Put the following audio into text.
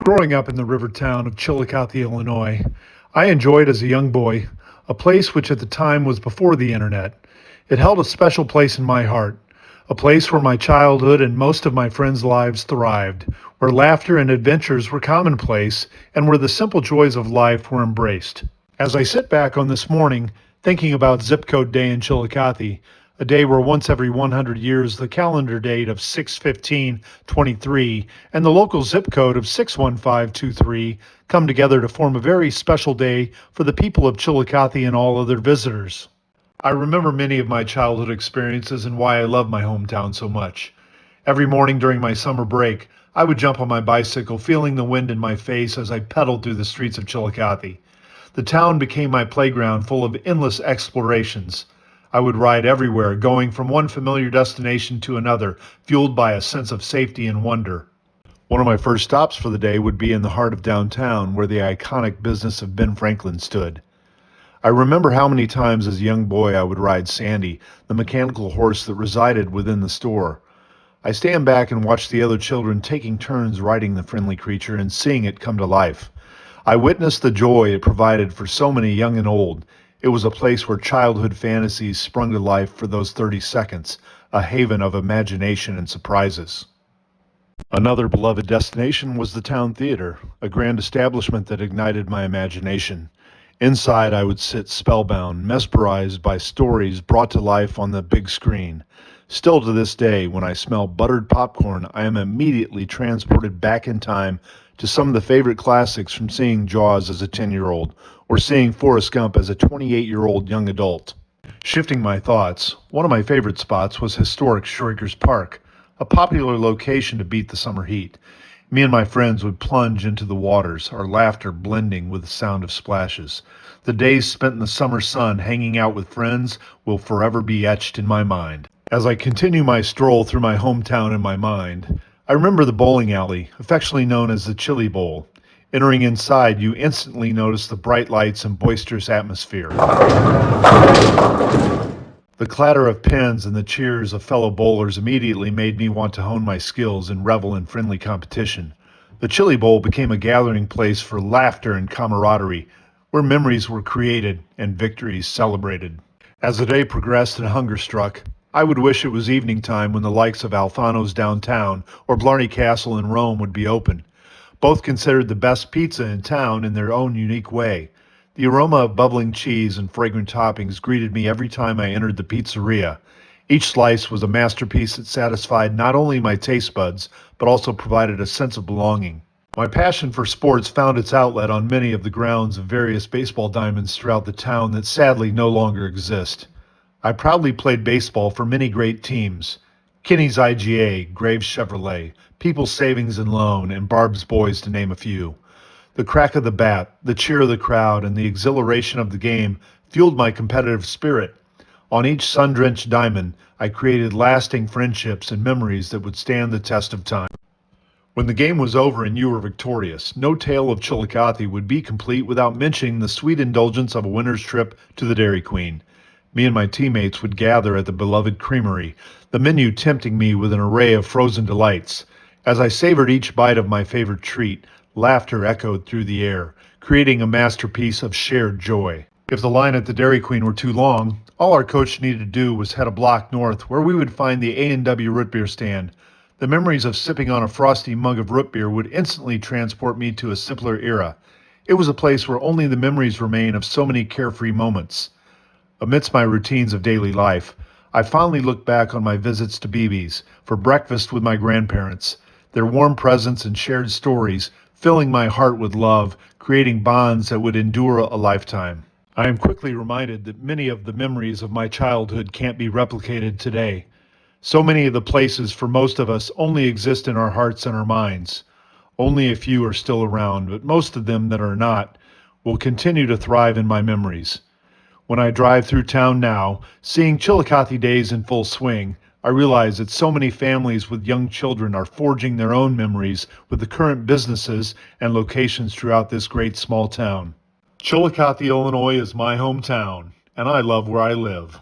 Growing up in the river town of Chillicothe, Illinois, I enjoyed as a young boy a place which at the time was before the internet. It held a special place in my heart, a place where my childhood and most of my friends' lives thrived, where laughter and adventures were commonplace, and where the simple joys of life were embraced. As I sit back on this morning, thinking about Zip Code Day in Chillicothe, a day where once every 100 years the calendar date of 6/15/23 and the local zip code of 61523 come together to form a very special day for the people of Chillicothe and all other visitors. I remember many of my childhood experiences and why I love my hometown so much. Every morning during my summer break, I would jump on my bicycle, feeling the wind in my face as I pedaled through the streets of Chillicothe. The town became my playground full of endless explorations. I would ride everywhere, going from one familiar destination to another, fueled by a sense of safety and wonder. One of my first stops for the day would be in the heart of downtown, where the iconic business of Ben Franklin stood. I remember how many times as a young boy I would ride Sandy, the mechanical horse that resided within the store. I stand back and watch the other children taking turns riding the friendly creature and seeing it come to life. I witnessed the joy it provided for so many young and old. It was a place where childhood fantasies sprung to life for those 30 seconds, a haven of imagination and surprises. Another beloved destination was the town theater, a grand establishment that ignited my imagination. Inside, I would sit spellbound, mesmerized by stories brought to life on the big screen. Still to this day, when I smell buttered popcorn, I am immediately transported back in time to some of the favorite classics from seeing Jaws as a 10-year-old or seeing Forrest Gump as a 28-year-old young adult. Shifting my thoughts, one of my favorite spots was historic Schroeder's Park, a popular location to beat the summer heat. Me and my friends would plunge into the waters, our laughter blending with the sound of splashes. The days spent in the summer sun hanging out with friends will forever be etched in my mind. As I continue my stroll through my hometown in my mind, I remember the bowling alley, affectionately known as the Chili Bowl. Entering inside, you instantly notice the bright lights and boisterous atmosphere. The clatter of pins and the cheers of fellow bowlers immediately made me want to hone my skills and revel in friendly competition. The Chili Bowl became a gathering place for laughter and camaraderie, where memories were created and victories celebrated. As the day progressed and hunger struck, I would wish it was evening time when the likes of Alfano's downtown or Blarney Castle in Rome would be open. Both considered the best pizza in town in their own unique way. The aroma of bubbling cheese and fragrant toppings greeted me every time I entered the pizzeria. Each slice was a masterpiece that satisfied not only my taste buds, but also provided a sense of belonging. My passion for sports found its outlet on many of the grounds of various baseball diamonds throughout the town that sadly no longer exist. I proudly played baseball for many great teams: Kinney's IGA, Graves Chevrolet, People's Savings and Loan, and Barb's Boys, to name a few. The crack of the bat, the cheer of the crowd, and the exhilaration of the game fueled my competitive spirit. On each sun-drenched diamond, I created lasting friendships and memories that would stand the test of time. When the game was over and you were victorious, no tale of Chillicothe would be complete without mentioning the sweet indulgence of a winter's trip to the Dairy Queen. Me and my teammates would gather at the beloved creamery, the menu tempting me with an array of frozen delights. As I savored each bite of my favorite treat, laughter echoed through the air, creating a masterpiece of shared joy. If the line at the Dairy Queen were too long, all our coach needed to do was head a block north, where we would find the A&W root beer stand. The memories of sipping on a frosty mug of root beer would instantly transport me to a simpler era. It was a place where only the memories remain of so many carefree moments. Amidst my routines of daily life, I fondly look back on my visits to Beebe's for breakfast with my grandparents, their warm presence and shared stories filling my heart with love, creating bonds that would endure a lifetime. I am quickly reminded that many of the memories of my childhood can't be replicated today. So many of the places for most of us only exist in our hearts and our minds. Only a few are still around, but most of them that are not will continue to thrive in my memories. When I drive through town now, seeing Chillicothe days in full swing, I realize that so many families with young children are forging their own memories with the current businesses and locations throughout this great small town. Chillicothe, Illinois is my hometown, and I love where I live.